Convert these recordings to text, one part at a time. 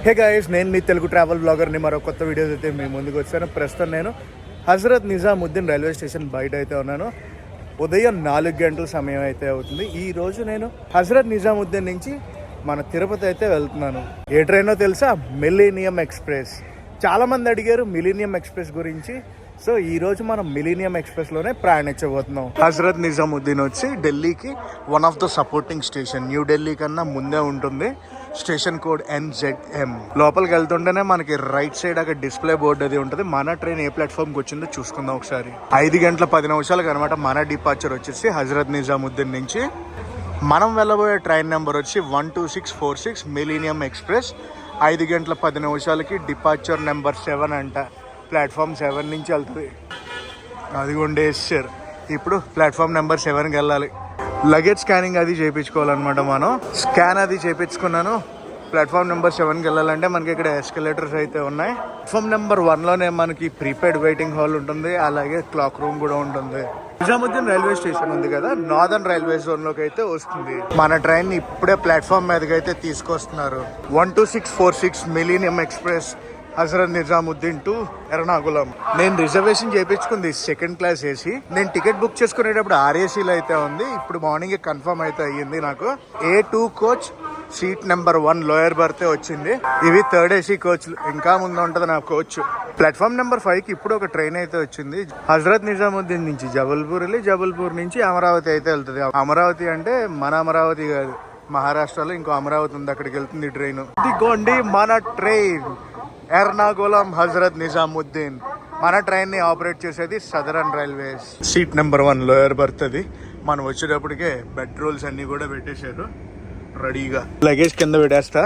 Hey guys, నేను మీ Telugu travel బ్లాగర్ని మరో కొత్త వీడియోస్ అయితే మీ ముందుకు వచ్చాను. ప్రస్తుతం నేను హజరత్ నిజాముద్దీన్ రైల్వే స్టేషన్ బయట అయితే ఉన్నాను. ఉదయం 4 గంటల సమయం అయితే అవుతుంది. ఈరోజు నేను హజరత్ నిజాముద్దీన్ నుంచి మన తిరుపతి అయితే వెళ్తున్నాను. ఏ ట్రైనో తెలుసా? Millennium express. చాలామంది అడిగారు మిలీనియం ఎక్స్ప్రెస్ గురించి. సో ఈరోజు మనం మిలీనియం ఎక్స్ప్రెస్లోనే ప్రయాణించబోతున్నాం. హజరత్ నిజాముద్దీన్ వచ్చి ఢిల్లీకి one of the supporting station. New Delhi కన్నా ముందే ఉంటుంది. Station code NZM. లోపలికి వెళ్తుంటేనే మనకి రైట్ సైడ్ అక్కడ డిస్ప్లే బోర్డు అది ఉంటుంది. మన ట్రైన్ ఏ ప్లాట్ఫామ్కి వచ్చిందో చూసుకుందాం ఒకసారి. 5 గంటల 10 నిమిషాలకు అనమాట మన డిపార్చర్ వచ్చేసి హజరత్ నిజాముద్దీన్ నుంచి. మనం వెళ్ళబోయే ట్రైన్ నెంబర్ వచ్చి 12646 మిలీనియం ఎక్స్ప్రెస్. 5 గంటల 10 నిమిషాలకి డిపార్చర్ నెంబర్ 7 అంట. ప్లాట్ఫామ్ 7 నుంచి వెళ్తుంది. అదిగోండి సార్, ఇప్పుడు ప్లాట్ఫామ్ నెంబర్ 7కి వెళ్ళాలి. లగేజ్ స్కానింగ్ అది చేయించుకోవాలన్నమాట. మనం స్కాన్ అది చేయించుకున్నాను. ప్లాట్ఫామ్ నెంబర్ 7కి వెళ్ళాలంటే మనకి ఇక్కడ ఎస్కలేటర్స్ అయితే ఉన్నాయి. ప్లాట్ఫామ్ నెంబర్ 1లోనే మనకి ప్రీపెయిడ్ వెయిటింగ్ హాల్ ఉంటుంది, అలాగే క్లాక్ రూమ్ కూడా ఉంటుంది. నిజాముద్దీన్ రైల్వే స్టేషన్ ఉంది కదా, నార్దర్న్ రైల్వే జోన్లోకి అయితే వస్తుంది. మన ట్రైన్ ఇప్పుడే ప్లాట్ఫామ్ మీదకి అయితే తీసుకొస్తున్నారు. 12646 millennium express Hazrat Nizamuddin to Ernakulam. నేను రిజర్వేషన్ చేయించుకుంది 2nd క్లాస్ ఏసీ. నేను టికెట్ బుక్ చేసుకునేటప్పుడు RACలో అయితే ఉంది. ఇప్పుడు మార్నింగ్ కన్ఫర్మ్ అయితే అయ్యింది నాకు. A2 coach seat number 1 lower బర్తే వచ్చింది. ఇవి 3rd AC కోచ్లు. ఇంకా ముందు ఉంటుంది నా కోచ్. ప్లాట్ఫామ్ నెంబర్ 5కి ఇప్పుడు ఒక ట్రైన్ అయితే వచ్చింది. హజరత్ నిజాముద్దీన్ నుంచి జబల్పూర్ వెళ్ళి జబల్పూర్ నుంచి అమరావతి అయితే వెళ్తుంది. అమరావతి అంటే మన అమరావతి కాదు, మహారాష్ట్రలో ఇంకో అమరావతి ఉంది, అక్కడికి వెళ్తుంది ఈ ట్రైన్. ఇదిగోండి మన ట్రైన్ ఎర్నాకుళం హజరత్ నిజాముద్దీన్. మన ట్రైన్ని ఆపరేట్ చేసేది southern railways. Seat number 1 lower birth అది. మనం వచ్చేటప్పటికే బెడ్ రోల్స్ అన్నీ కూడా పెట్టేశారు రెడీగా. లగేజ్ కింద పెట్టేస్తా.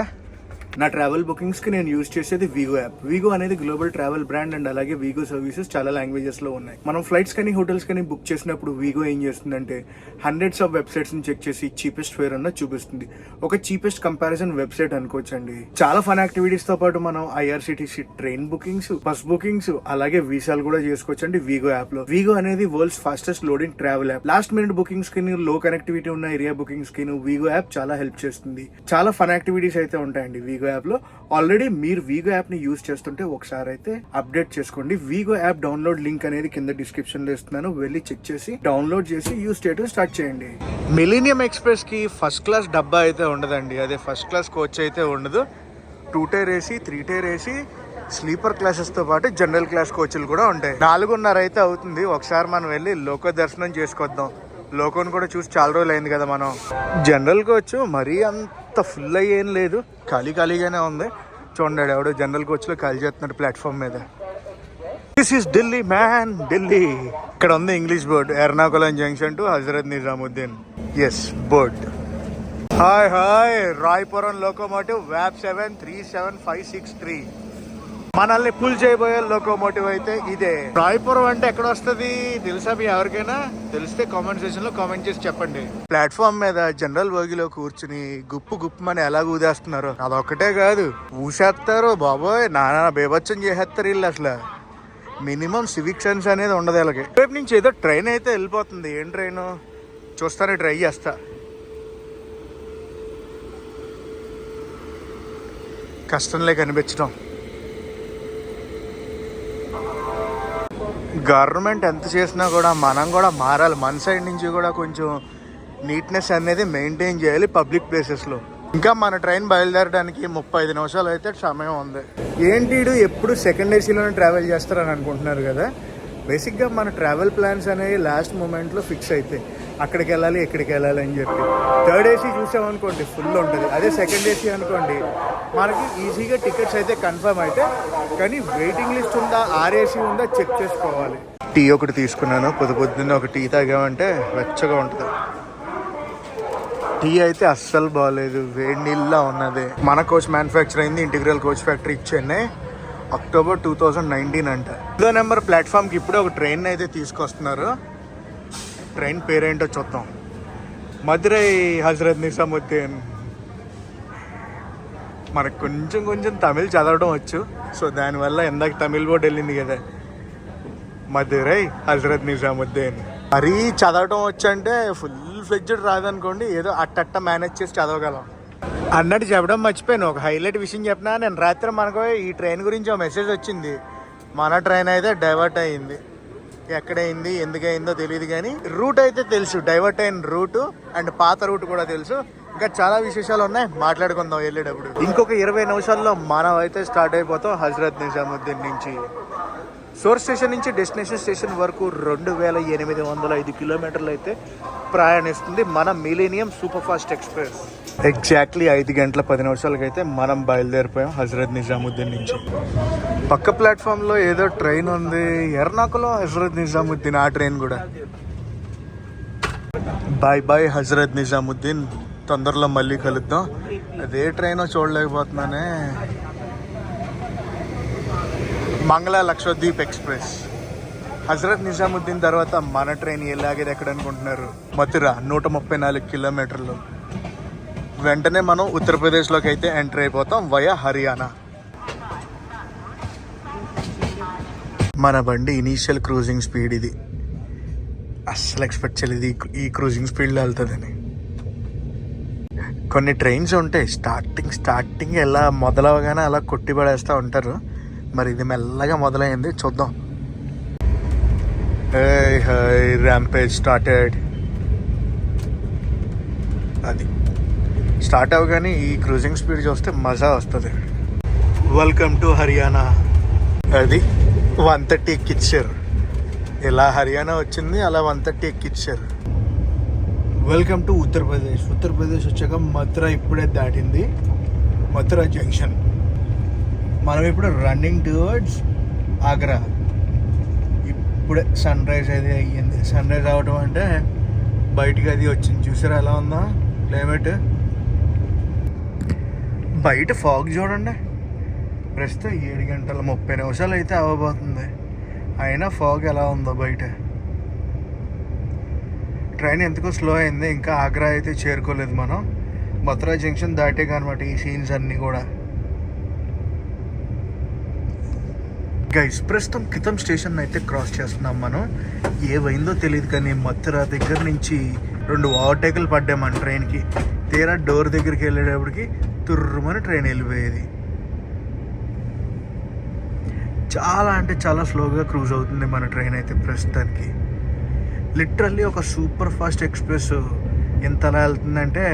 నా ట్రావెల్ బుకింగ్స్కి నేను యూజ్ చేసేది వీగో యాప్. వీగో అనేది గ్లోబల్ ట్రావెల్ బ్రాండ్ అండ్ అలాగే వీగో సర్వీసెస్ చాలా లాంగ్వేజెస్లో ఉన్నాయి. మనం ఫ్లైట్స్ కానీ హోటల్స్ కానీ బుక్ చేసినప్పుడు వీగో ఏం చేస్తుందంటే హండ్రెడ్స్ ఆఫ్ వెబ్సైట్స్ని చెక్ చేసి చీపెస్ట్ ఫేర్ అన్న చూపిస్తుంది. ఒక చీపెస్ట్ కంపారిజన్ వెబ్సైట్ అనుకోవచ్చండి. చాలా ఫన్ యాక్టివిటీస్తో పాటు మనం IRCTC train bookings, bus bookings, అలాగే వీసాలు కూడా చేసుకోవచ్చండి వీగో యాప్లో. వీగో అనేది world's fastest loading travel app. Last minute bookings కి, లో కనెక్టివిటీ ఉన్న ఏరియా బుకింగ్స్ కి వీగో యాప్ చాలా హెల్ప్ చేస్తుంది. చాలా ఫన్ యాక్టివిటీస్ అయితే ఉంటాయండి వీగో యాప్ లో. ఆల్రెడీ మీరు వీగో యాప్ ని యూజ్ చేస్తుంటే ఒకసారి అయితే అప్డేట్ చేసుకోండి. వీగో యాప్ డౌన్లోడ్ లింక్ అనేది కింద డిస్క్రిప్షన్ లో ఇస్తున్నాను. వెళ్ళి చెక్ చేసి డౌన్లోడ్ చేసి యూజ్ చేయడం స్టార్ట్ చేయండి. మిలీనియం ఎక్స్ప్రెస్ కి ఫస్ట్ క్లాస్ డబ్బా అయితే ఉండదండి. అదే ఫస్ట్ క్లాస్ కోచ్ అయితే ఉండదు. 2 tier AC, 3 tier AC, sleeper classes తో పాటు జనరల్ క్లాస్ కోచ్లు కూడా ఉంటాయి. 4:30 అయితే అవుతుంది. ఒకసారి మనం వెళ్ళి లోకో దర్శనం చేసుకొద్దాం. లోకోని కూడా చూసి చాలా రోజులు అయింది కదా మనం. జనరల్ కోచ్ మరీ అంత ఫుల్ అయ్యేం లేదు, ఖాళీగానే ఉంది. చూడండి, ఎవడో జనరల్ కోచ్ లో ఖాళీ చేస్తున్నాడు ప్లాట్ఫామ్ మీద. This is Delhi man, Delhi. ఇక్కడ ఉంది English board, Ernakulam junction to Hazrat Nizamuddin. Yes board. Hi Royapuram locomotive వ్యాప్ 737563. మనల్ని పుల్ చేయబోయే లోకోమోటివ్ అయితే ఇదే. రాయపురం అంటే ఎక్కడ వస్తుంది తెలుసా మీ ఎవరికైనా? తెలిస్తే కామెంట్ సెక్షన్ లో కామెంట్ చేసి చెప్పండి. ప్లాట్ఫామ్ మీద జనరల్ బోగిలో కూర్చుని గుప్పుమని ఎలా ఊదేస్తున్నారు. అదొక్కటే కాదు, ఊసేస్తారు బాబోయ్, నానా బేబచ్చం చేసేస్తారు వీళ్ళు. అసలు మినిమం సివిక్ సెన్స్ అనేది ఉండదు వీళ్ళకి. రేపు నుంచి ఏదో ట్రైన్ అయితే వెళ్ళిపోతుంది. ఏం ట్రైన్ చూస్తానే ట్రై చేస్తా. కష్టంలే కనిపించడం. గవర్నమెంట్ ఎంత చేసినా కూడా మనం కూడా మారాలి. మన సైడ్ నుంచి కూడా కొంచెం నీట్నెస్ అనేది మెయింటైన్ చేయాలి పబ్లిక్ ప్లేసెస్లో. ఇంకా మన ట్రైన్ బయలుదేరడానికి 35 నిమిషాలు అయితే సమయం ఉంది. ఏంటి ఎప్పుడు 2nd ACలోనే ట్రావెల్ చేస్తారని అనుకుంటున్నారు కదా. బేసిక్గా మన ట్రావెల్ ప్లాన్స్ అనేవి లాస్ట్ మూమెంట్లో ఫిక్స్ అయితే అక్కడికి వెళ్ళాలి ఇక్కడికి వెళ్ళాలి అని చెప్పి. 3rd AC చూసామనుకోండి ఫుల్ ఉంటుంది. అదే 2nd AC అనుకోండి మనకి ఈజీగా టికెట్స్ అయితే కన్ఫర్మ్ అయితే, కానీ వెయిటింగ్ లిస్ట్ ఉందా, RAC ఉందా చెక్ చేసుకోవాలి. టీ ఒకటి తీసుకున్నాను. పొద్దున్న ఒక టీ తాగామంటే వెచ్చగా ఉంటుంది. టీ అయితే అస్సలు బాగాలేదు, వేడి నీళ్ళ ఉన్నది. మన కోచ్ మ్యానుఫ్యాక్చర్ అయింది integral coach factory Chennai, October 2019 అంట. ఇదో నెంబర్ ప్లాట్ఫామ్కి ఇప్పుడే ఒక ట్రైన్ అయితే తీసుకొస్తున్నారు. ట్రైన్ పేరేంటో చూద్దాం. మదురై హజరత్ నిజాముద్దీన్. మనకు కొంచెం తమిళ్ చదవడం వచ్చు. సో దానివల్ల ఇందాక తమిళ్ బోర్డు వెళ్ళింది కదా, మదురై హజరత్ నిజాముద్దీన్. మరీ చదవడం వచ్చు అంటే ఫుల్ ఫ్లెడ్జ్డ్ రాదనుకోండి, ఏదో అట్ట మేనేజ్ చేసి చదవగలం. అన్నట్టు చెప్పడం మర్చిపోయాను, ఒక హైలైట్ విషయం చెప్పినా. నేను రాత్రి మనకు ఈ ట్రైన్ గురించి ఒక మెసేజ్ వచ్చింది. మన ట్రైన్ అయితే డైవర్ట్ అయ్యింది. ఎక్కడైంది ఎందుకయిందో తెలియదు, కానీ రూట్ అయితే తెలుసు, డైవర్ట్ అయిన రూటు అండ్ పాత రూట్ కూడా తెలుసు. ఇంకా చాలా విశేషాలు ఉన్నాయి, మాట్లాడుకుందాం వెళ్ళేటప్పుడు. ఇంకొక 20 నిమిషాల్లో మనం అయితే స్టార్ట్ అయిపోతాం హజరత్ నిజాముద్దీన్ నుంచి. సోర్స్ స్టేషన్ నుంచి డెస్టినేషన్ స్టేషన్ వరకు 2805 కిలోమీటర్లు అయితే ప్రయాణిస్తుంది మన millennium super fast express. Exactly 5 గంటల 10 నిమిషాలకి అయితే మనం బయలుదేరిపోయాం హజరత్ నిజాముద్దీన్ నుంచి. పక్క ప్లాట్ఫామ్లో ఏదో ట్రైన్ ఉంది, ఎర్నాకుళం హజరత్ నిజాముద్దీన్, ఆ ట్రైన్ కూడా. బాయ్ బాయ్ హజరత్ నిజాముద్దీన్, తొందరలో మళ్ళీ కలుద్దాం. అదే ట్రైన్ చూడలేకపోతున్నానే. మంగళ లక్షద్వీప్ ఎక్స్ప్రెస్. హజరత్ నిజాముద్దీన్ తర్వాత మన ట్రైన్ ఎలాగేది ఎక్కడ అనుకుంటున్నారు? మథుర 134 కిలోమీటర్లు. వెంటనే మనం ఉత్తరప్రదేశ్లోకి అయితే ఎంటర్ అయిపోతాం వయా హర్యానా. మన బండి ఇనీషియల్ క్రూజింగ్ స్పీడ్ ఇది. అస్సలు ఎక్స్పెక్ట్ చేయలేదు ఈ క్రూజింగ్ స్పీడ్లో వెళ్తుందని. కొన్ని ట్రైన్స్ ఉంటాయి స్టార్టింగ్ ఎలా మొదలవగానే అలా కొట్టిపడేస్తూ ఉంటారు. మరి ఇది మెల్లగా మొదలైంది, చూద్దాం. Rampage started. అది స్టార్ట్ అవ్వగానే ఈ క్రూజింగ్ స్పీడ్ చూస్తే మజా వస్తుంది. Welcome to Haryana. అది 130 ఎక్కిచ్చారు. ఇలా హర్యానా వచ్చింది, అలా 130 ఎక్కిచ్చారు. Welcome to Uttar Pradesh. ఉత్తరప్రదేశ్ వచ్చాక మథుర ఇప్పుడే దాటింది, మథుర జంక్షన్. మనం ఇప్పుడు రన్నింగ్ టువర్డ్స్ ఆగ్రా. ఇప్పుడే సన్ రైజ్ అయితే అయ్యింది. సన్ రైజ్ అవడం అంటే బయటికి అది వచ్చింది, చూసారా ఎలా ఉందో క్లైమేట్. బయట ఫాగ్ చూడండి. ప్రస్తుతం 7 గంటల 30 నిమిషాలు అయితే అవ్వబోతుంది, అయినా ఫాగ్ ఎలా ఉందో బయట. ట్రైన్ ఎందుకో స్లో అయింది, ఇంకా ఆగ్రా అయితే చేరుకోలేదు మనం. మథురా జంక్షన్ దాటే అనమాట ఈ సీన్స్ అన్నీ కూడా. గైస్ ప్రస్తుతం క్రితం స్టేషన్ అయితే క్రాస్ చేస్తున్నాం మనం. ఏవైందో తెలియదు కానీ మథుర దగ్గర నుంచి 2 ఓవర్టేకులు పడ్డాయి మన ట్రైన్కి. తీరా డోర్ దగ్గరికి వెళ్ళేటప్పటికి తుర్రుమని ట్రైన్ వెళ్ళిపోయేది. చాలా అంటే చాలా స్లోగా క్రూజ్ అవుతుంది మన ట్రైన్ అయితే ప్రస్తుతానికి. లిటరల్లీ ఒక సూపర్ ఫాస్ట్ ఎక్స్ప్రెస్ ఎంతలా వెళ్తుందంటే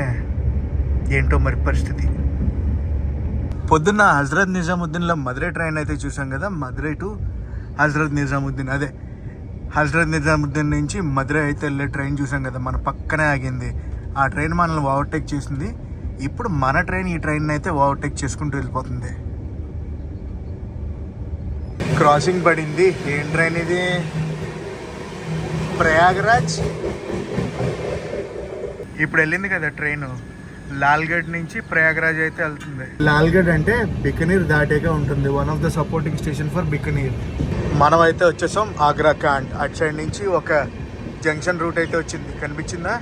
ఏంటో మరి పరిస్థితి. పొద్దున్న హజరత్ నిజాముద్దీన్లో మధురై ట్రైన్ అయితే చూసాం కదా, మధురై టు హజరత్ నిజాముద్దీన్. అదే హజరత్ నిజాముద్దీన్ నుంచి మధురై అయితే వెళ్ళే ట్రైన్ చూసాం కదా, మన పక్కనే ఆగింది. ఆ ట్రైన్ మనల్ని ఓవర్టేక్ చేసింది. ఇప్పుడు మన ట్రైన్ ఈ ట్రైన్ అయితే ఓవర్టేక్ చేసుకుంటూ వెళ్ళిపోతుంది. క్రాసింగ్ పడింది. ఏం ట్రైన్ ఇది? ప్రయాగరాజ్. ఇప్పుడు వెళ్ళింది కదా ట్రైన్, లాల్గఢ్ నుంచి ప్రయాగరాజ్ అయితే వెళ్తుంది. లాల్గఢ్ అంటే బికనీర్ దాటేగా ఉంటుంది, one of the supporting station for Bikaner. మనం అయితే వచ్చేసాం ఆగ్రా కాంట్. అటు సైడ్ నుంచి ఒక జంక్షన్ రూట్ అయితే వచ్చింది, కనిపించిందా?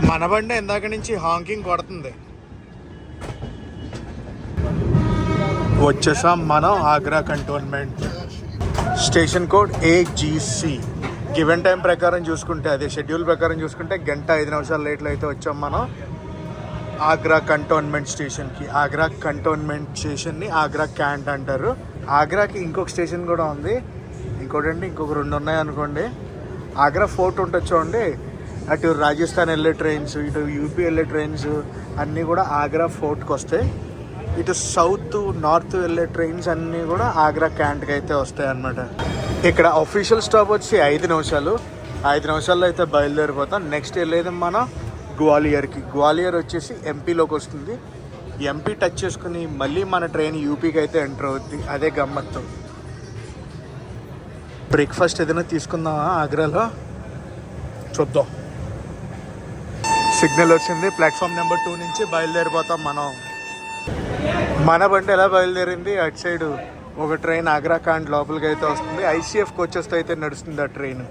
మన బండి ఇందాక నుంచి హాంకింగ్ కొడుతుంది. వచ్చేసాం మనం Agra cantonment. Station code AGC. Given time ప్రకారం చూసుకుంటే, అదే షెడ్యూల్ ప్రకారం చూసుకుంటే 1 గంట 5 నిమిషాలు లేట్లో అయితే వచ్చాం మనం ఆగ్రా కంటోన్మెంట్ స్టేషన్కి. ఆగ్రా కంటోన్మెంట్ స్టేషన్ని ఆగ్రా క్యాంట్ అంటారు. ఆగ్రాకి ఇంకొక స్టేషన్ కూడా ఉంది, ఇంకొక 2 ఉన్నాయి అనుకోండి. ఆగ్రా ఫోర్ట్ ఉంటుంది చూడండి, అటు రాజస్థాన్ వెళ్ళే ట్రైన్స్, ఇటు యూపీ వెళ్ళే ట్రైన్స్ అన్నీ కూడా ఆగ్రా ఫోర్ట్కి వస్తాయి. ఇటు సౌత్ నార్త్ వెళ్ళే ట్రైన్స్ అన్నీ కూడా ఆగ్రా క్యాంట్కి అయితే వస్తాయి అన్నమాట. ఇక్కడ అఫీషియల్ స్టాప్ వచ్చి 5 నిమిషాలు. 5 నిమిషాల్లో అయితే బయలుదేరిపోతాం. నెక్స్ట్ వెళ్ళేది మనం గ్వాలియర్కి. గ్వాలియర్ వచ్చేసి ఎంపీలోకి వస్తుంది. ఎంపీ టచ్ చేసుకుని మళ్ళీ మన ట్రైన్ యూపీకి అయితే ఎంటర్ అవుద్ది. అదే గమ్మత్తు. బ్రేక్ఫాస్ట్ ఏదైనా తీసుకుందామా ఆగ్రాలో? చూద్దాం. సిగ్నల్ వచ్చింది. ప్లాట్ఫామ్ నెంబర్ 2 నుంచి బయలుదేరిపోతాం మనం. మన బండి ఎలా బయలుదేరింది, అటు సైడ్ ఒక ట్రైన్ ఆగ్రా కాండ్ లోపలికి అయితే వస్తుంది. ICF కోచెస్తో అయితే నడుస్తుంది ఆ ట్రైన్.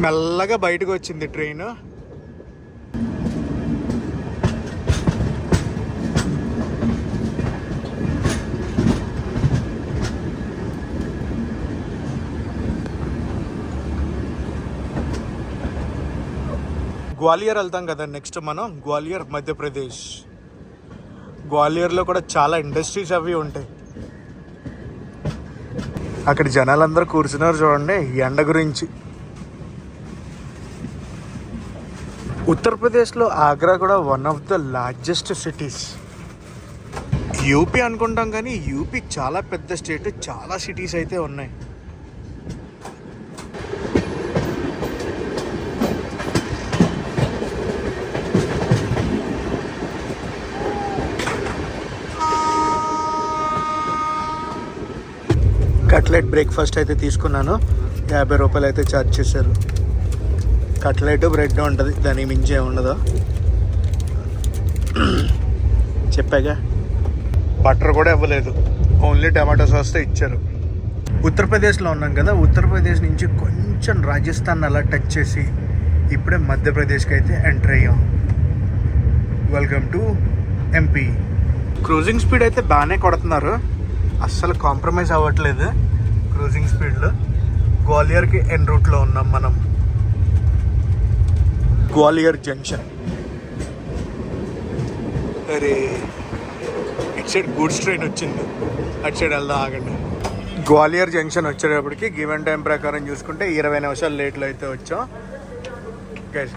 మెల్లగా బయటకు వచ్చింది ట్రైన్. గ్వాలియర్ వెళ్తాం కదా నెక్స్ట్ మనం. గ్వాలియర్ మధ్యప్రదేశ్. గ్వాలియర్లో కూడా చాలా ఇండస్ట్రీస్ అవి ఉంటాయి. అక్కడ జనాలందరూ కూర్చున్నారు చూడండి ఎండ గురించి. ఉత్తరప్రదేశ్లో ఆగ్రా కూడా one of the largest cities. UP అనుకుంటాం కానీ యూపీ చాలా పెద్ద స్టేట్, చాలా సిటీస్ అయితే ఉన్నాయి. కట్లెట్ బ్రేక్ఫాస్ట్ అయితే తీసుకున్నాను. 50 రూపాయలు అయితే ఛార్జ్ చేశారు. కట్లెట్ బ్రెడ్ ఉంటుంది, దానికి మించి ఏమి ఉండదు. చెప్పాగా. బటర్ కూడా ఇవ్వలేదు, ఓన్లీ టమాటో సాస్తో ఇచ్చారు. ఉత్తరప్రదేశ్లో ఉన్నాం కదా, ఉత్తరప్రదేశ్ నుంచి కొంచెం రాజస్థాన్ అలా టచ్ చేసి ఇప్పుడే మధ్యప్రదేశ్కి అయితే ఎంటర్ అయ్యాం. Welcome to MP. Cruising speed అయితే బాగానే కొడుతున్నారు, అస్సలు కాంప్రమైజ్ అవ్వట్లేదు క్రూజింగ్ స్పీడ్లో. గ్వాలియర్కి ఎన్ రూట్లో ఉన్నాం మనం. గ్వాలియర్ జంక్షన్. అరే ఇటు సైడ్ గూడ్స్ ట్రైన్ వచ్చింది, అటు సైడ్ వెళ్దాం ఆగండి. గ్వాలియర్ జంక్షన్ వచ్చేటప్పటికి గివెన్ టైం ప్రకారం చూసుకుంటే 20 నిమిషాలు లేట్లో అయితే వచ్చాం.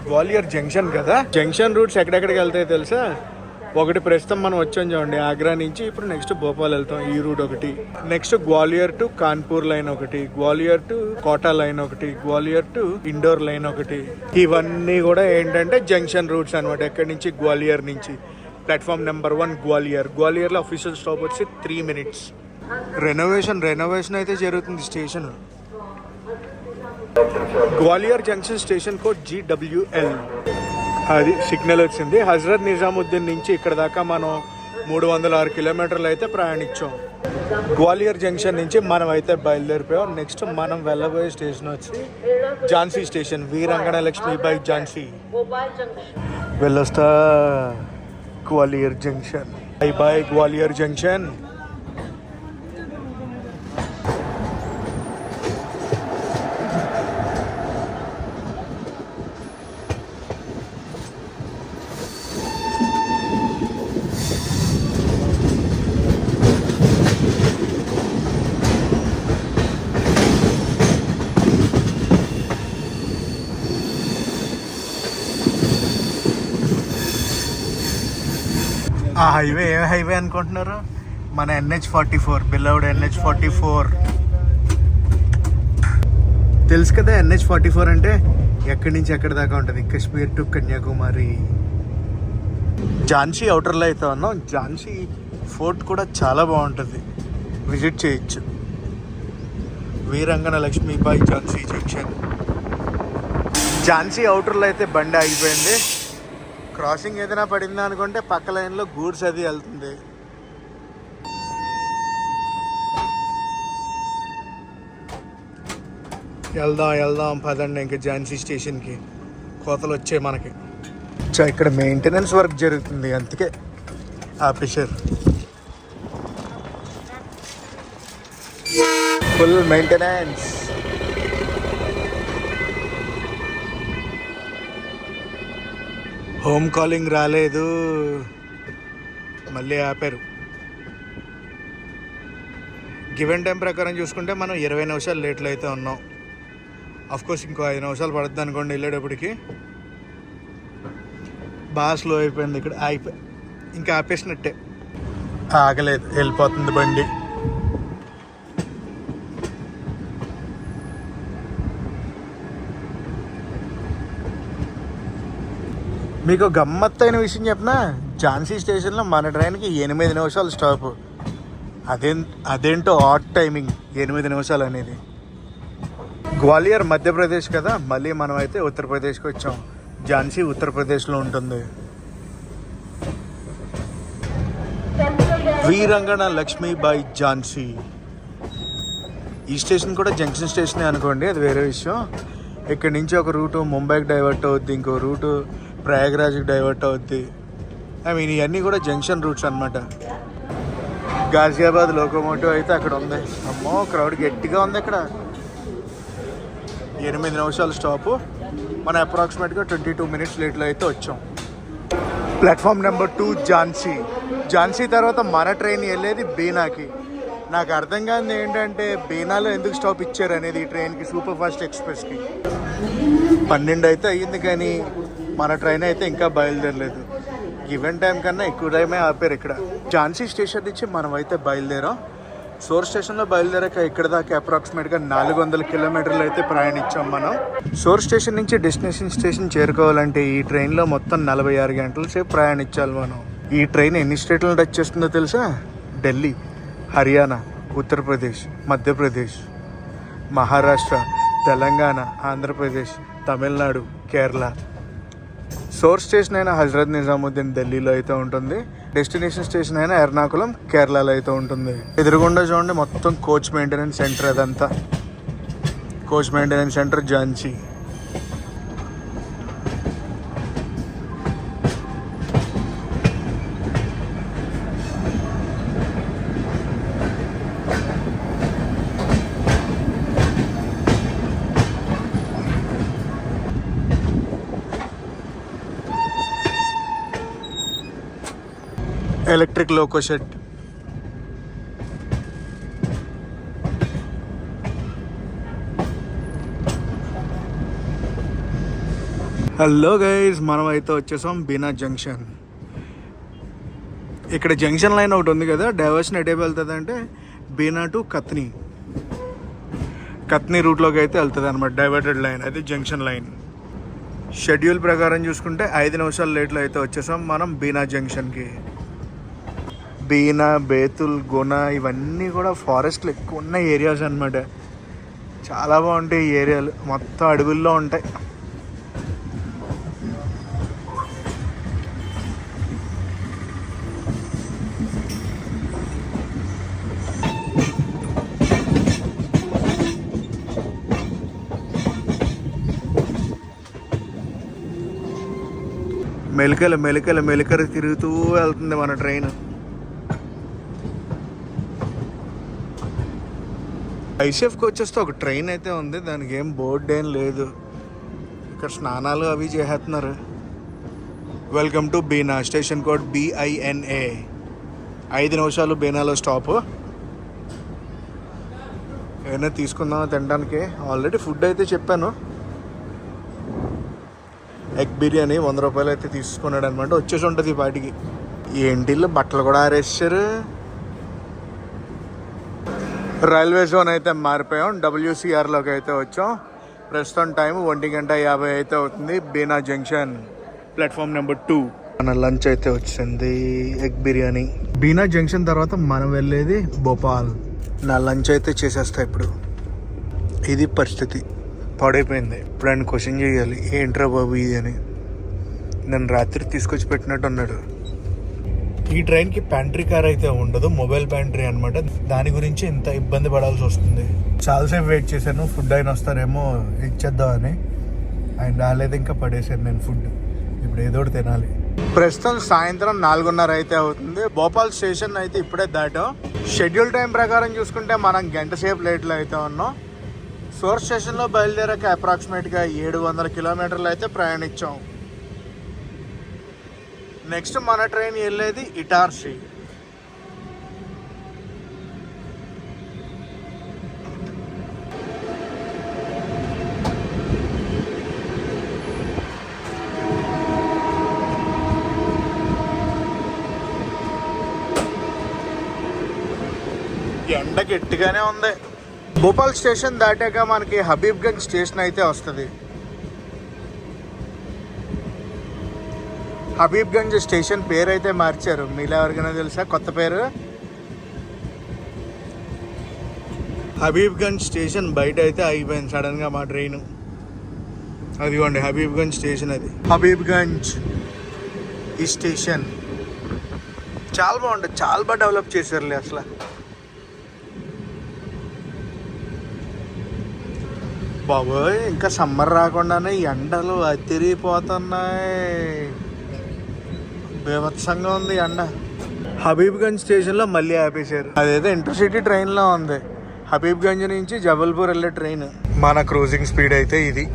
గ్వాలియర్ జంక్షన్ కదా, జంక్షన్ రూట్స్ ఎక్కడెక్కడికి వెళ్తాయో తెలుసా? ఒకటి ప్రస్తుతం మనం వచ్చాం చూడండి ఆగ్రా నుంచి. ఇప్పుడు నెక్స్ట్ భోపాల్ వెళ్తాం, ఈ రూట్ ఒకటి. Next Gwalior to Kanpur line ఒకటి, గ్వాలియర్ టు కోటా లైన్ ఒకటి, గ్వాలియర్ టు ఇండోర్ లైన్ ఒకటి. ఇవన్నీ కూడా ఏంటంటే జంక్షన్ రూట్స్ అనమాట. ఎక్కడి నుంచి? గ్వాలియర్ నుంచి. Platform number 1 Gwalior. గ్వాలియర్లో అఫీషియల్ స్టాప్ వచ్చి 3 minutes. రెనోవేషన్ అయితే జరుగుతుంది station. Gwalior junction station code GWL. అది సిగ్నల్ వచ్చింది. హజరత్ నిజాముద్దీన్ నుంచి ఇక్కడ దాకా మనం 306 కిలోమీటర్లు అయితే ప్రయాణించాం. గ్వాలియర్ జంక్షన్ నుంచి మనం అయితే బయలుదేరిపోయాం. నెక్స్ట్ మనం వెళ్ళబోయే స్టేషన్ వచ్చి ఝాన్సీ స్టేషన్. వీరంగన లక్ష్మీబాయి ఝాన్సీ. వెళ్ళొస్తా Gwalior junction. By Gwalior junction. ఆ హైవే ఏ హైవే అనుకుంటున్నారు? మన NH44, బిలౌడ్ NH44. తెలుసు కదా NH44 అంటే ఎక్కడి నుంచి ఎక్కడి దాకా ఉంటుంది, కాశ్మీర్ టు కన్యాకుమారి. ఝాన్సీ అవుటర్లో అయితే ఉన్నాం. ఝాన్సీ ఫోర్ట్ కూడా చాలా బాగుంటుంది, విజిట్ చేయొచ్చు. వీరంగన లక్ష్మీబాయి ఝాన్సీ జంక్షన్. ఝాన్సీ అవుటర్లో అయితే బండి ఆగిపోయింది. క్రాసింగ్ ఏదైనా పడిందా అనుకుంటే పక్క లైన్లో గూడ్స్ అది వెళ్తుంది. వెళ్దాం పదండి ఇంకా ఝాన్సీ స్టేషన్కి. కోతలు వచ్చాయి మనకి. ఇక్కడ మెయింటెనెన్స్ వర్క్ జరుగుతుంది, అందుకే officer. Full maintenance. Home calling రాలేదు, మళ్ళీ ఆపారు. గివెన్ టైం ప్రకారం చూసుకుంటే మనం 20 నిమిషాలు లేట్లో అయితే ఉన్నాం. అఫ్కోర్స్ ఇంకో 5 నిమిషాలు పడుతుంది అనుకోండి వెళ్ళేటప్పటికి. బాగా స్లో అయిపోయింది ఇక్కడ. ఇంకా ఆపేసినట్టే, ఆగలేదు, వెళ్ళిపోతుంది బండి. మీకు గమ్మత్తైన విషయం చెప్పినా, ఝాన్సీ స్టేషన్లో మన ట్రైన్కి 8 నిమిషాలు స్టాప్. అదేంటో ఆడ్ టైమింగ్ 8 నిమిషాలు అనేది. గ్వాలియర్ మధ్యప్రదేశ్ కదా, మళ్ళీ మనం అయితే ఉత్తరప్రదేశ్కి వచ్చాం. ఝాన్సీ ఉత్తరప్రదేశ్లో ఉంటుంది. వీరంగణ లక్ష్మీబాయి ఝాన్సీ. ఈ స్టేషన్ కూడా జంక్షన్ స్టేషనే అనుకోండి, అది వేరే విషయం. ఇక్కడి నుంచి ఒక రూటు ముంబైకి డైవర్ట్ అవుద్ది, ఇంకో రూటు ప్రయాగ్రాజ్కి డైవర్ట్ అవుద్ది. ఇవన్నీ కూడా జంక్షన్ రూట్స్ అనమాట. గాజియాబాద్ లోకోమోటివ్ అయితే అక్కడ ఉంది. అమ్మో క్రౌడ్ గట్టిగా ఉంది ఇక్కడ. 8 నిమిషాలు స్టాపు. మనం అప్రాక్సిమేట్గా 22 మినిట్స్ లేట్లో అయితే వచ్చాం. Platform number 2 Jhansi. ఝాన్సీ తర్వాత మన ట్రైన్ వెళ్ళేది బీనాకి. నాకు అర్థం కాదు ఏంటంటే బీనాలో ఎందుకు స్టాప్ ఇచ్చారు అనేది ఈ ట్రైన్కి, సూపర్ ఫాస్ట్ ఎక్స్ప్రెస్కి. 12 అయితే అయ్యింది కానీ మన ట్రైన్ అయితే ఇంకా బయలుదేరలేదు. ఈవెంట్ టైం కన్నా ఎక్కువ టైమే ఆపారు ఇక్కడ. ఝాన్సీ స్టేషన్ నుంచి మనం అయితే బయలుదేరాం. సోర్ స్టేషన్లో బయలుదేరాక ఇక్కడ దాకా అప్రాక్సిమేట్గా 400 కిలోమీటర్లు అయితే ప్రయాణించాం మనం. సోర్ స్టేషన్ నుంచి డెస్టినేషన్ స్టేషన్ చేరుకోవాలంటే ఈ ట్రైన్లో మొత్తం 46 గంటల సేపు ప్రయాణించాలి మనం. ఈ ట్రైన్ ఎన్ని స్టేట్లను టచ్ చేస్తుందో తెలుసా? ఢిల్లీ, హర్యానా, ఉత్తరప్రదేశ్, మధ్యప్రదేశ్, మహారాష్ట్ర, తెలంగాణ, ఆంధ్రప్రదేశ్, తమిళనాడు, కేరళ. సోర్ స్టేషన్ అయినా హజరత్ నిజాముద్దీన్ ఢిల్లీలో అయితే ఉంటుంది. డెస్టినేషన్ స్టేషన్ అయినా ఎర్నాకుళం కేరళలో అయితే ఉంటుంది. ఎదురుగుండా చూడండి మొత్తం కోచ్ మెయింటెనెన్స్ సెంటర్. అదంతా coach maintenance centre Jhansi. Electric loco shed. Hello guys, మనం అయితే వచ్చేసాం బీనా జంక్షన్. ఇక్కడ జంక్షన్ లైన్ ఒకటి ఉంది కదా, డైవర్షన్ ఎటే వెళ్తుంది అంటే బీనా టు కత్ని రూట్లోకి అయితే వెళ్తుంది అనమాట. డైవర్టెడ్ లైన్ అది జంక్షన్ లైన్. షెడ్యూల్ ప్రకారం చూసుకుంటే 5 నిమిషాల లేట్లో అయితే వచ్చేసాం మనం బీనా జంక్షన్కి. బీనా, బేతుల్, గుణ ఇవన్నీ కూడా ఫారెస్ట్లు ఎక్కువ ఉన్న ఏరియాస్ అనమాట. చాలా బాగుంటాయి ఈ ఏరియాలు, మొత్తం అడవుల్లో ఉంటాయి. మెలికలు తిరుగుతూ వెళ్తుంది మన ట్రైన్. ఐసీఎఫ్కి వచ్చేస్తే ఒక ట్రైన్ అయితే ఉంది, దానికి ఏం బోర్డు ఏం లేదు. ఇక్కడ స్నానాలు అవి చేస్తున్నారు. Welcome to Bina, station code BINA. 5 నిమిషాలు బీనాలో స్టాప్. ఏమైనా తీసుకుందామా తినడానికి? ఆల్రెడీ ఫుడ్ అయితే చెప్పాను. ఎగ్ బిర్యానీ 100 రూపాయలు అయితే తీసుకున్నాడు అనమాట. వచ్చేసి ఉంటుంది ఈ పాటికి. ఏంటిల్లో బట్టలు కూడా ఆరేసారు. రైల్వే జోన్ అయితే మారిపోయాం, WCRలోకి అయితే వచ్చాం. ప్రస్తుతం టైం 1:50 అయితే అవుతుంది. బీనా జంక్షన్ ప్లాట్ఫామ్ నెంబర్ 2. మన లంచ్ అయితే వచ్చింది, ఎగ్ బిర్యానీ. బీనా జంక్షన్ తర్వాత మనం వెళ్ళేది భోపాల్. నా లంచ్ అయితే చేసేస్తా ఇప్పుడు. ఇది పరిస్థితి, పాడైపోయింది. ఇప్పుడు ఆయన క్వశ్చన్ చేయాలి, ఏంట్రా బాబు ఇది అని. నన్ను రాత్రి తీసుకొచ్చి పెట్టినట్టు అన్నాడు. ఈ ట్రైన్కి ప్యాంట్రీ కార్ అయితే ఉండదు, మొబైల్ ప్యాంట్రీ అనమాట. దాని గురించి ఇంత ఇబ్బంది పడాల్సి వస్తుంది. చాలాసేపు వెయిట్ చేశాను, ఫుడ్ అయిన వస్తారేమో ఇచ్చేద్దామని. ఆయన రాలేదు, ఇంకా పడేసాను నేను ఫుడ్. ఇప్పుడు ఏదో ఒకటి తినాలి. ప్రస్తుతం సాయంత్రం 4:30 అయితే అవుతుంది. భోపాల్ స్టేషన్ అయితే ఇప్పుడే దాటాం. షెడ్యూల్ టైం ప్రకారం చూసుకుంటే మనం గంట సేపు లేట్లో అయితే ఉన్నాం. సోర్ స్టేషన్లో బయలుదేరాక అప్రాక్సిమేట్గా 700 కిలోమీటర్లు అయితే ప్రయాణించాం. నెక్స్ట్ మన ట్రైన్ వెళ్ళేది ఇటార్సీ. ఎండ గట్టిగానే ఉంది. భోపాల్ స్టేషన్ దాటాక మనకి హబీబ్గంజ్ స్టేషన్ అయితే వస్తుంది. హబీబ్గంజ్ స్టేషన్ పేరు అయితే మార్చారు. మీలో ఎవరికైనా తెలుసా కొత్త పేరు? హబీబ్గంజ్ స్టేషన్ బయట అయితే ఆగిపోయింది సడన్గా మా ట్రైన్. అదిగోండి హబీబ్గంజ్ స్టేషన్. అది హబీబ్గంజ్ ఈ స్టేషన్ చాలా బాగుంటుంది, చాలా బాగా డెవలప్ చేశారులే అసలు. బాబోయ్, ఇంకా సమ్మర్ రాకుండానే ఎండలు అతిరిపోతున్నాయి. బీభత్సంగా ఉంది ఎండ. హబీబ్గంజ్ స్టేషన్లో మళ్ళీ ఆపేశారు. అదేదో ఇంటర్సిటీ ట్రైన్లో ఉంది. హబీబ్గంజ్ నుంచి జబల్పూర్ వెళ్ళే ట్రైన్. మన క్రూజింగ్ స్పీడ్ అయితే ఇది.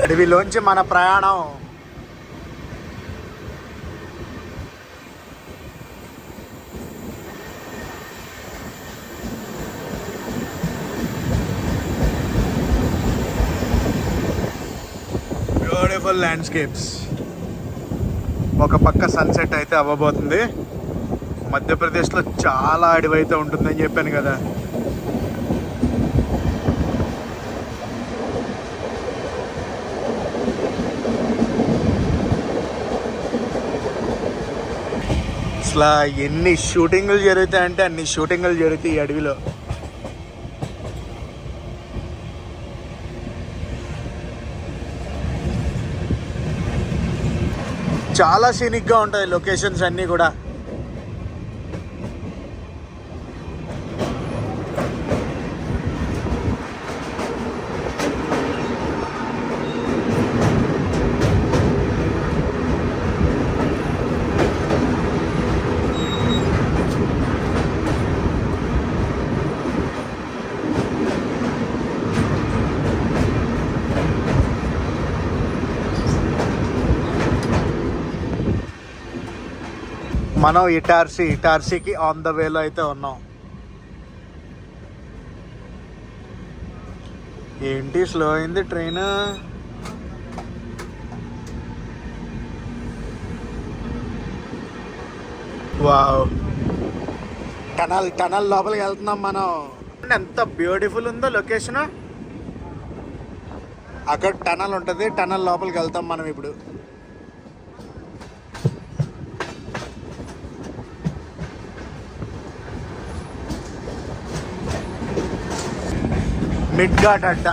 అడవిలోంచి మన ప్రయాణం. Beautiful landscapes. ఒక పక్క సన్సెట్ అయితే అవ్వబోతుంది. మధ్యప్రదేశ్లో చాలా అడవి అయితే ఉంటుందని చెప్పాను కదా. అసలు ఎన్ని షూటింగ్లు జరుగుతాయంటే అన్ని షూటింగ్లు జరుగుతాయి ఈ అడవిలో. చాలా సీనిక్గా ఉంటాయి లొకేషన్స్ అన్నీ కూడా. మనం ఇటార్సీకి ఆన్ ద వేలో అయితే ఉన్నాం. ఏంటి స్లో అయింది ట్రైన్? వావ్, టనల్ లోపలికి వెళ్తున్నాం మనం. ఎంత బ్యూటిఫుల్ ఉందో లొకేషన్. అక్కడ టనల్ ఉంటుంది, టనల్ లోపలికి వెళ్తాం మనం ఇప్పుడు. మిడ్ ఘాట్ అడ్డ,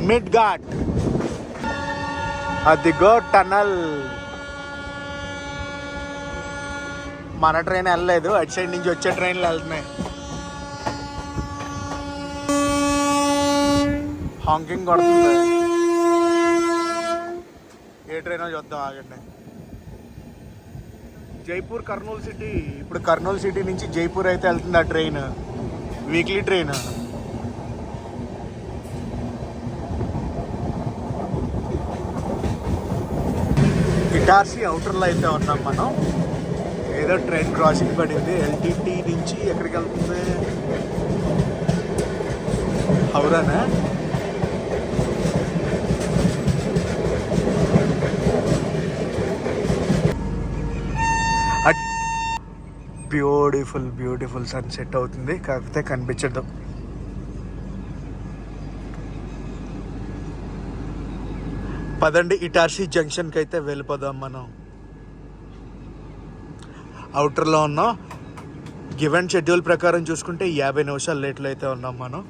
మిడ్ ఘాట్. అదిగో టనల్. మన ట్రైన్ వెళ్ళలేదు, అటు సైడ్ నుంచి వచ్చే ట్రైన్లు వెళ్తున్నాయి. హాంకింగ్ కొడుతుంది. ఏ ట్రైనో చూద్దాం, ఆగండి. జైపూర్ కర్నూలు సిటీ. ఇప్పుడు కర్నూలు సిటీ నుంచి జైపూర్ అయితే వెళ్తుంది ఆ ట్రైన్, వీక్లీ ట్రైన్. ఇటార్సీ అవుటర్లో అయితే ఉన్నాం మనం. ఏదో ట్రైన్ క్రాసింగ్ పడింది. ఎల్టీటీ నుంచి ఎక్కడికి వెళ్తుంది? హౌరానా? బ్యూటిఫుల్ సన్సెట్ అవుతుంది, కాకపోతే కనిపించదు. పదండి ఇటార్సీ జంక్షన్కి అయితే వెళ్ళిపోదాం మనం. అవుటర్లో ఉన్నాం. గివెన్ షెడ్యూల్ ప్రకారం చూసుకుంటే 50 నిమిషాలు లేట్లో అయితే ఉన్నాం మనం.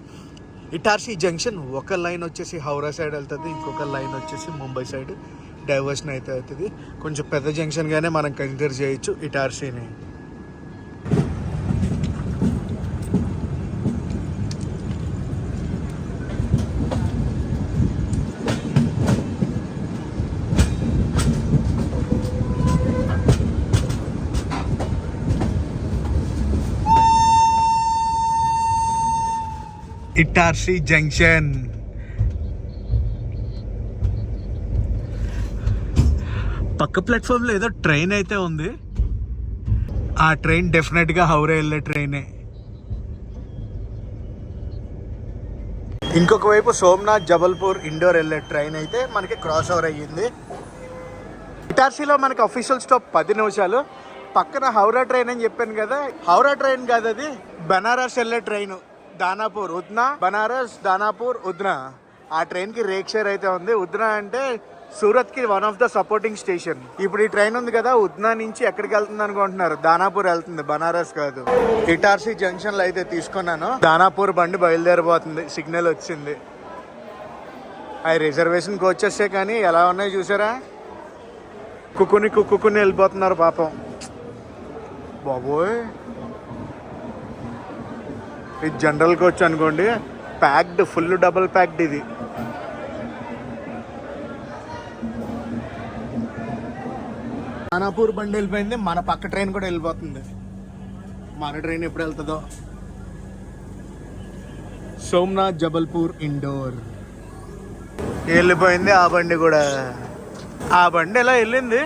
ఇటార్సీ జంక్షన్ ఒక లైన్ వచ్చేసి హౌరా సైడ్ వెళ్తుంది, ఇంకొక లైన్ వచ్చేసి ముంబై సైడ్ డైవర్షన్ అయితే అవుతుంది. కొంచెం పెద్ద జంక్షన్గానే మనం కన్సిడర్ చేయొచ్చు ఇటార్సీని. ఇటార్సీ జంక్షన్. పక్క ప్లాట్ఫామ్లో ఏదో ట్రైన్ అయితే ఉంది. ఆ ట్రైన్ డెఫినెట్గా హౌరా వెళ్ళే ట్రైనే. ఇంకొక వైపు సోమనాథ్ జబల్పూర్ ఇండోర్ వెళ్ళే ట్రైన్ అయితే మనకి క్రాస్ ఓవర్ అయ్యింది. ఇటార్సీలో మనకి అఫీషియల్ స్టాప్ 10 నిమిషాలు. పక్కన హౌరా ట్రైన్ అని చెప్పాను కదా, హౌరా ట్రైన్ కాదు, అది బనారస్ వెళ్ళే ట్రైన్. దానాపూర్ ఉద్నా, బనారస్, దానాపూర్, ఉద్నా. ఆ ట్రైన్కి రేక్ షేర్ అయితే ఉంది. ఉద్నా అంటే సూరత్కి one of the supporting station. ఇప్పుడు ఈ ట్రైన్ ఉంది కదా, ఉద్నా నుంచి ఎక్కడికి వెళ్తుంది అనుకుంటున్నారు? దానాపూర్ వెళ్తుంది, బనారస్ కాదు. ఇటార్సీ జంక్షన్లో అయితే తీసుకున్నాను. దానాపూర్ బండి బయలుదేరిపోతుంది, సిగ్నల్ వచ్చింది. అవి రిజర్వేషన్కి వచ్చేస్తే కానీ ఎలా ఉన్నాయి చూసారా? కుక్కుని వెళ్ళిపోతున్నారు పాపం. బాబోయ్, ఇది జనరల్ కోచ్ అనుకోండి, ప్యాక్డ్, ఫుల్ డబుల్ ప్యాక్డ్. ఇది దానాపూర్ బండి వెళ్ళిపోయింది, మన పక్క ట్రైన్ కూడా వెళ్ళిపోతుంది. మన ట్రైన్ ఎప్పుడు వెళ్తుందో. సోమనాథ్ జబల్పూర్ ఇండోర్ వెళ్ళిపోయింది. ఆ బండి కూడా, ఆ బండి ఎలా వెళ్ళింది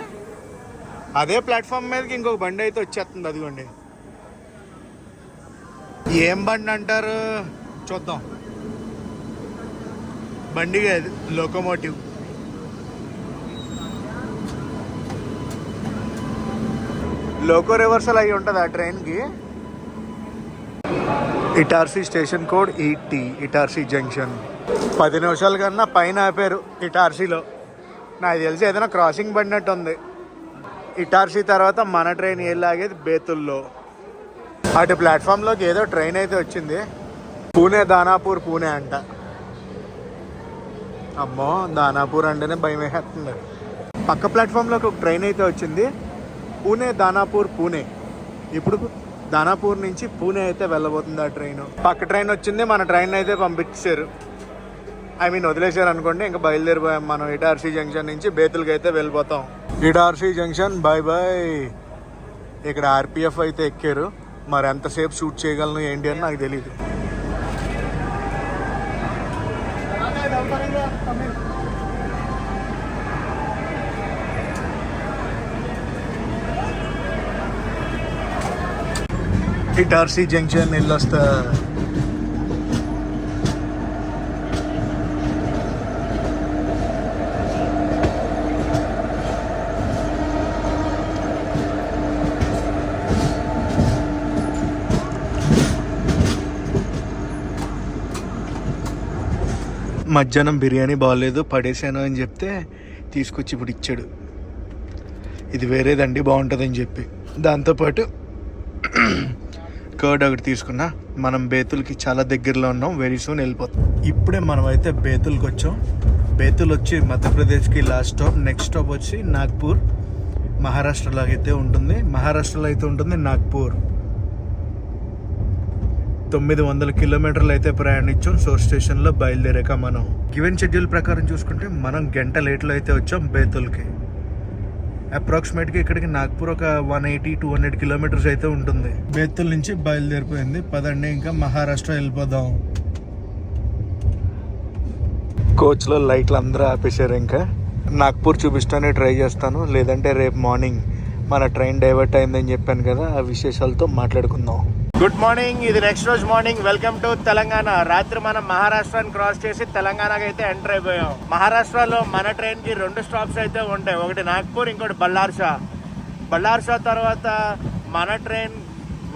అదే ప్లాట్ఫామ్ మీదకి ఇంకొక బండి అయితే వచ్చేస్తుంది. అదిగోండి, ఏం బండి అంటారు చూద్దాం. బండి కాదు, లోకోమోటివ్. లోకో రివర్సల్ అయి ఉంటుంది ఆ ట్రైన్కి. ఇటార్సీ స్టేషన్ కోడ్ ఈటీ, ఇటార్సీ జంక్షన్. 10 నిమిషాల కన్నా పైన ఆపారు ఇటార్సీలో. నాకు తెలిసి ఏదైనా క్రాసింగ్ పడినట్టు ఉంది. ఇటార్సీ తర్వాత మన ట్రైన్ వెళ్ళాగేది బేతుల్లో. అటు ప్లాట్ఫామ్లోకి ఏదో ట్రైన్ అయితే వచ్చింది. పూణే దానాపూర్, పూణే అంట. అమ్మో, దానాపూర్ అంటేనే భయం వేస్తుంది. పక్క ప్లాట్ఫామ్లోకి ఒక ట్రైన్ అయితే వచ్చింది, పూణే దానాపూర్, పూణే. ఇప్పుడు దానాపూర్ నుంచి పూణే అయితే వెళ్ళబోతుంది ఆ ట్రైన్. పక్క ట్రైన్ వచ్చింది, మన ట్రైన్ అయితే పంపించారు. వదిలేశారు అనుకోండి. ఇంకా బయలుదేరిపోయాం మనం. ఇటార్సీ జంక్షన్ నుంచి బేతుల్కి అయితే వెళ్ళిపోతాం. Itarsi junction bye bye. ఇక్కడ ఆర్పిఎఫ్ అయితే ఎక్కారు. మరి ఎంతసేపు షూట్ చేయగలను ఏంటి అని నాకు తెలియదు. ఇటార్సీ జంక్షన్ వెళ్ళొస్తా. మధ్యాహ్నం బిర్యానీ బాగాలేదు, పడేసాను అని చెప్తే తీసుకొచ్చి ఇప్పుడు ఇచ్చాడు. ఇది వేరేదండి, బాగుంటుందని చెప్పి. దాంతోపాటు కర్డ్ ఒకటి తీసుకున్నా. మనం బేతుల్కి చాలా దగ్గరలో ఉన్నాం, వెరీ సూన్ వెళ్ళిపోతాం. ఇప్పుడే మనం అయితే బేతుల్కి వచ్చాం. బేతుల్ వచ్చి మధ్యప్రదేశ్కి లాస్ట్ స్టాప్. నెక్స్ట్ స్టాప్ వచ్చి నాగ్పూర్, మహారాష్ట్రలో అయితే ఉంటుంది నాగ్పూర్. 900 కిలోమీటర్లు అయితే ప్రయాణించాం. సోర్స్ స్టేషన్లో బయలుదేరాక మనం గివెన్ షెడ్యూల్ ప్రకారం చూసుకుంటే మనం గంట లేట్లో అయితే వచ్చాం బేతుల్కి. అప్రాక్సిమేట్గా ఇక్కడికి నాగ్పూర్ ఒక 180-200 కిలోమీటర్స్ అయితే ఉంటుంది. బేతుల్ నుంచి బయలుదేరిపోయింది. పదండి ఇంకా మహారాష్ట్ర వెళ్ళిపోదాం. కోచ్లో లైట్లు అందరూ ఆపేశారు. ఇంకా నాగ్పూర్ చూపిస్తానే ట్రై చేస్తాను, లేదంటే రేపు మార్నింగ్ మన ట్రైన్ డైవర్ట్ అయిందని చెప్పాను కదా, ఆ విశేషాలతో మాట్లాడుకుందాం. గుడ్ మార్నింగ్, ఇది నెక్స్ట్ రోజు మార్నింగ్. Welcome to Telangana. రాత్రి మనం మహారాష్ట్రని క్రాస్ చేసి తెలంగాణకి అయితే ఎంటర్ అయిపోయాం. మహారాష్ట్రలో మన ట్రైన్ కి 2 స్టాప్స్ అయితే ఉంటాయి. ఒకటి నాగ్పూర్, ఇంకోటి బల్లార్షా. బల్లార్షా తర్వాత మన ట్రైన్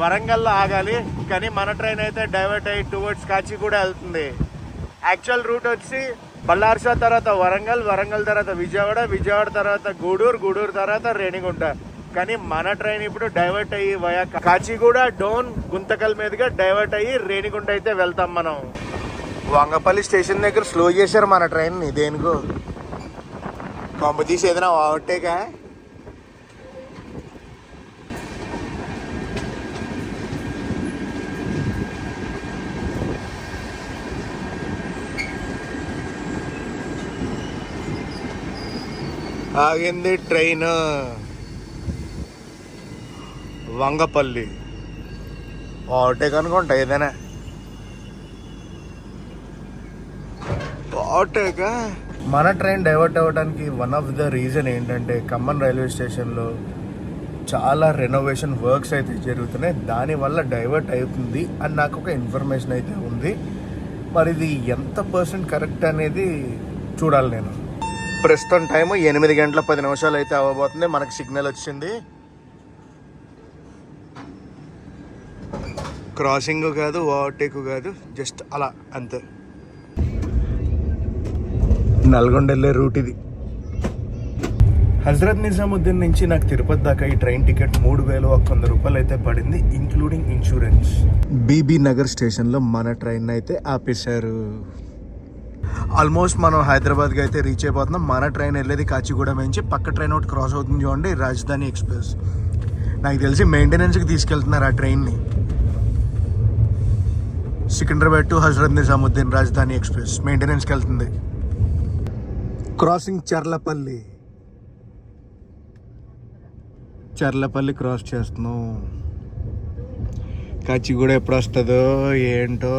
వరంగల్లో ఆగాలి. కానీ మన ట్రైన్ అయితే డైవర్ట్ అయ్యి టువర్డ్స్ కాచిగూడ వెళ్తుంది. యాక్చువల్ రూట్ వచ్చి బల్లార్షా తర్వాత వరంగల్, వరంగల్ తర్వాత విజయవాడ, విజయవాడ తర్వాత గూడూరు, గూడూరు తర్వాత రేణిగుంట. కానీ మన ట్రైన్ ఇప్పుడు డైవర్ట్ అయ్యి వయా కాచిగూడ, డోన్, గుంతకల్ మీదుగా డైవర్ట్ అయ్యి రేణిగుంట అయితే వెళ్తాం మనం. వంగపల్లి స్టేషన్ దగ్గర స్లో చేశారు మన ట్రైన్ని. దేనికో కొంప తీసి ఏదైనా ఓవర్టేకా? ఆగింది ట్రైన్ వంగపల్లి. ఓవర్టేక్ అనుకుంటా ఏదైనా. ఓవర్టేకా? మన ట్రైన్ డైవర్ట్ అవ్వడానికి వన్ ఆఫ్ ద రీజన్ ఏంటంటే ఖమ్మం రైల్వే స్టేషన్లో చాలా రెనోవేషన్ వర్క్స్ అయితే జరుగుతున్నాయి. దానివల్ల డైవర్ట్ అవుతుంది అని నాకు ఒక ఇన్ఫర్మేషన్ అయితే ఉంది. మరి ఇది ఎంత % కరెక్ట్ అనేది చూడాలి నేను. ప్రస్తుతం టైము 8 గంటల 10 నిమిషాలు అయితే అవ్వబోతుంది. మనకు సిగ్నల్ వచ్చింది. క్రాసింగ్ కాదు, ఓవర్టేక్ కాదు, జస్ట్ అలా అంతే. నల్గొండ వెళ్ళే రూట్ ఇది. హజరత్ నిజాముద్దీన్ నుంచి నాకు తిరుపతి దాకా ఈ ట్రైన్ టికెట్ 3,100 రూపాయలు అయితే పడింది, ఇంక్లూడింగ్ ఇన్సూరెన్స్. బీబీ నగర్ స్టేషన్లో మన ట్రైన్ అయితే ఆపేశారు. ఆల్మోస్ట్ మనం హైదరాబాద్కి అయితే రీచ్ అయిపోతున్నాం. మన ట్రైన్ వెళ్ళేది కాచిగూడ నుంచి. పక్క ట్రైన్ ఒకటి క్రాస్ అవుతుంది చూడండి, రాజధాని ఎక్స్ప్రెస్. నాకు తెలిసి మెయింటెనెన్స్కి తీసుకెళ్తున్నారు ఆ ట్రైన్ని. సికింద్రాబాద్ టు హజరత్ నిజాముద్దీన్ రాజధాని ఎక్స్ప్రెస్ మెయింటెనెన్స్కి వెళ్తుంది. క్రాసింగ్ చర్లపల్లి క్రాస్ చేస్తున్నాం. కాచిగూడ ఎప్పుడు వస్తుందో ఏంటో.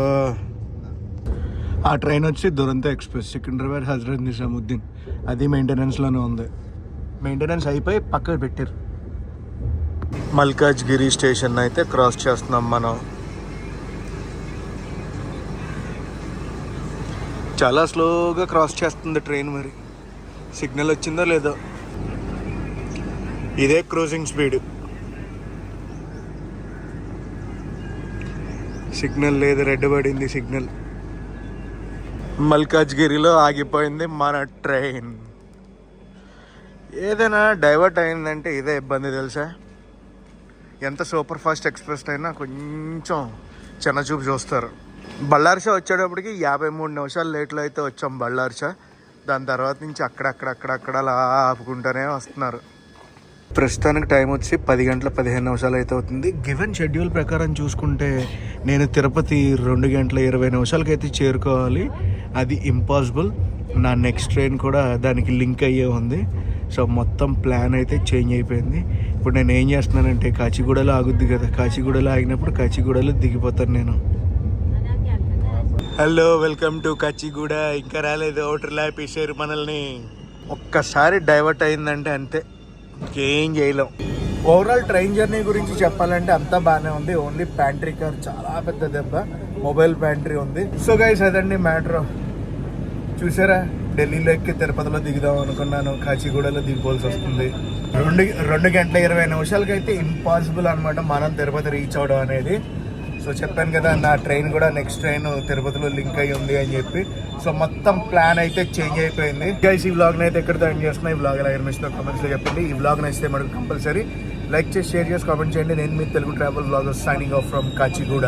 ఆ ట్రైన్ వచ్చి దురంతో ఎక్స్ప్రెస్ సికింద్రాబాద్ హజరత్ నిజాముద్దీన్. అది మెయింటెనెన్స్లోనే ఉంది. మెయింటెనెన్స్ అయిపోయి పక్కకు పెట్టారు. మల్కాజ్గిరి స్టేషన్ అయితే క్రాస్ చేస్తున్నాం మనం. చాలా స్లోగా క్రాస్ చేస్తుంది ట్రైన్. మరి సిగ్నల్ వచ్చిందో లేదో. ఇదే క్రూజింగ్ స్పీడ్. సిగ్నల్ లేదు, రెడ్ పడింది సిగ్నల్. మల్కాజ్గిరిలో ఆగిపోయింది మన ట్రైన్. ఏదైనా డైవర్ట్ అయిందంటే ఇదే ఇబ్బంది తెలుసా. ఎంత సూపర్ ఫాస్ట్ ఎక్స్ప్రెస్ అయినా కొంచెం చిన్నచూపు చూస్తారు. బళ్ళార్షా వచ్చేటప్పటికి 53 నిమిషాలు లేట్లో అయితే వచ్చాం బళ్ళార్షా. దాని తర్వాత నుంచి అక్కడక్కడ అలా ఆపుకుంటూనే వస్తున్నారు. ప్రస్తుతానికి టైం వచ్చి 10 గంటల 15 నిమిషాలు అయితే అవుతుంది. గివెన్ షెడ్యూల్ ప్రకారం చూసుకుంటే నేను తిరుపతి 2 గంటల 20 నిమిషాలకి అయితే చేరుకోవాలి. అది ఇంపాసిబుల్. నా నెక్స్ట్ ట్రైన్ కూడా దానికి లింక్ అయ్యే ఉంది. సో మొత్తం ప్లాన్ అయితే చేంజ్ అయిపోయింది. ఇప్పుడు నేను ఏం చేస్తున్నానంటే కాచిగూడలో ఆగుద్ది కదా, కాచిగూడలో ఆగినప్పుడు కాచిగూడలో దిగిపోతాను నేను. Hello, welcome to Kacheguda. ఇంకా రాలేదు, అవుటర్ ఆపేసారు మనల్ని. ఒక్కసారి డైవర్ట్ అయిందంటే అంతే, ఇంకేం చేయలేం. ఓవరాల్ ట్రైన్ జర్నీ గురించి చెప్పాలంటే అంతా బాగానే ఉంది. ఓన్లీ ప్యాంట్రీ కార్ చాలా పెద్ద దెబ్బ, మొబైల్ ప్యాంట్రీ ఉంది. సో గైస్ అదండి మ్యాటర్. చూసారా, ఢిల్లీలో ఎక్కి తిరుపతిలో దిగుదాం అనుకున్నాను, కాచిగూడలో దిగిపోవాల్సి వస్తుంది. 2 గంటల 20 నిమిషాలకి అయితే ఇంపాసిబుల్ అనమాట మనం తిరుపతి రీచ్ అవడం అనేది. సో చెప్పాను కదా, నా ట్రైన్ కూడా నెక్స్ట్ ట్రైన్ తిరుపతిలో లింక్ అయ్యి ఉంది అని చెప్పి. సో మొత్తం ప్లాన్ అయితే చేంజ్ అయిపోయింది. గైస్ ఈ వ్లాగ్ని అయితే ఎక్కడితో ఎండ్ చేస్తున్నా. ఈ వ్లాగ్ ఎలా నచ్చితే కామెంట్స్లో చెప్పండి. ఈ వ్లాగ్ నచ్చితే మనకు కంపల్సరీ లైక్ చేసి షేర్ చేసి కామెంట్ చేయండి. నేను మీ Telugu travel vlogger signing off from Kachiguda.